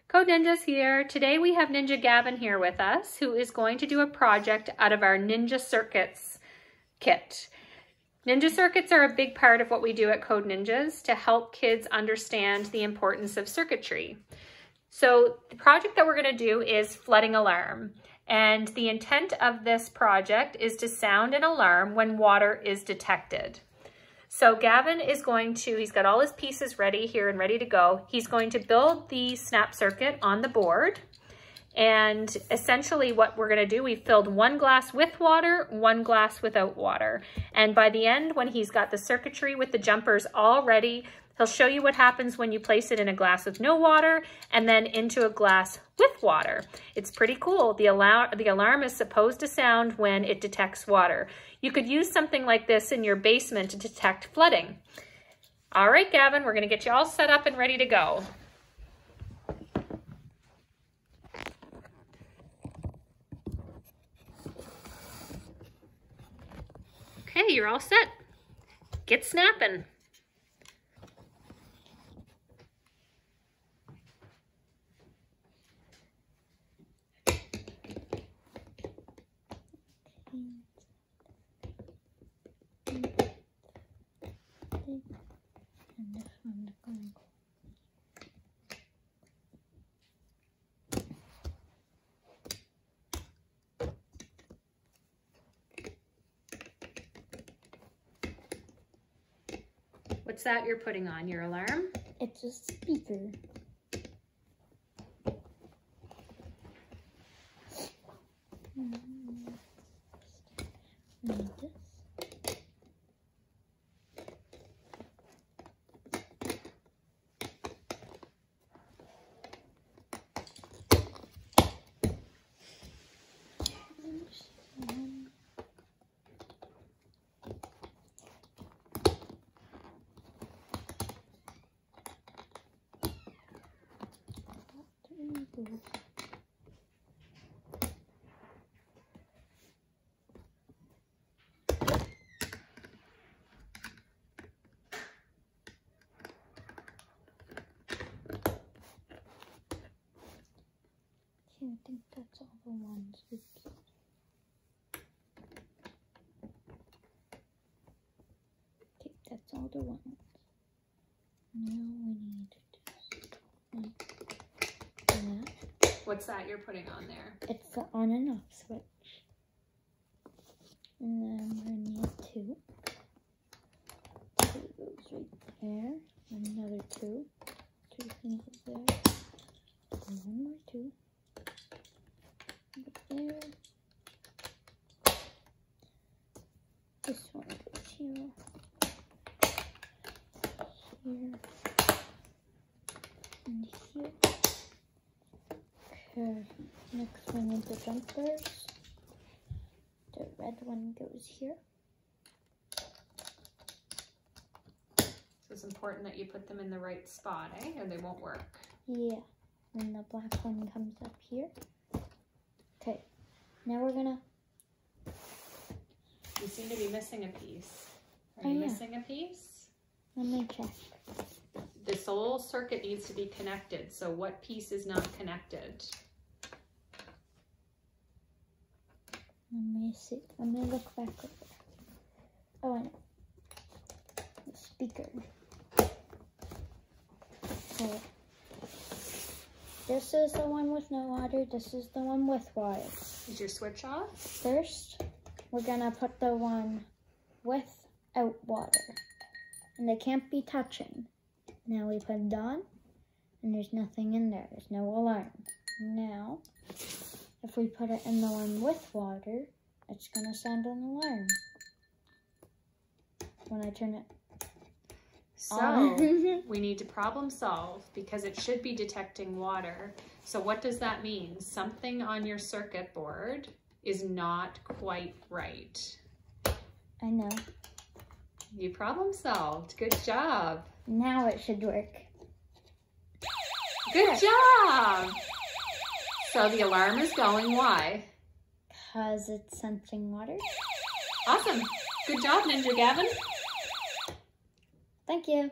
Code Ninjas here. Today we have Ninja Gavin here with us, who is going to do a project out of our Ninja Circuits kit. Ninja Circuits are a big part of what we do at Code Ninjas to help kids understand the importance of circuitry. So the project that we're going to do is flooding alarm. And the intent of this project is to sound an alarm when water is detected. So Gavin is going to, he's got all his pieces ready here and ready to go. He's going to build the snap circuit on the board. And essentially what we're gonna do, we've filled one glass with water, one glass without water. And by the end, when he's got the circuitry with the jumpers all ready, he'll show you what happens when you place it in a glass with no water and then into a glass with water. It's pretty cool. The alarm is supposed to sound when it detects water. You could use something like this in your basement to detect flooding. All right, Gavin, we're gonna get you all set up and ready to go. Okay, you're all set. Get snapping. What's that you're putting on your alarm? It's a speaker. I think that's all the ones we keep. Okay, that's all the ones. Now we need this. That. What's that you're putting on there? It's the on and off switch. And then we need two. Two goes right there. And another two. Two things there. And one more two. There. This one goes here. Here. And here. Okay. Next we need the jumpers. The red one goes here. So it's important that you put them in the right spot, eh? Or they won't work. Yeah. And the black one comes up here. Okay, now we're gonna... You seem to be missing a piece. Are you missing a piece? Let me check. This whole circuit needs to be connected, so what piece is not connected? Let me see. Let me look back over. Oh, I know. The speaker. Okay. This is the one with no water. This is the one with water. Is your switch off? First, we're gonna put the one without water. And they can't be touching. Now we put it on, and there's nothing in there. There's no alarm. Now, if we put it in the one with water, it's gonna sound an alarm. When I turn it So we need to problem solve because it should be detecting water. So what does that mean? Something on your circuit board is not quite right. I know. You problem solved. Good job. Now it should work. Good job. So the alarm is going. Why? Because it's sensing water. Awesome. Good job, Ninja Gavin. Thank you.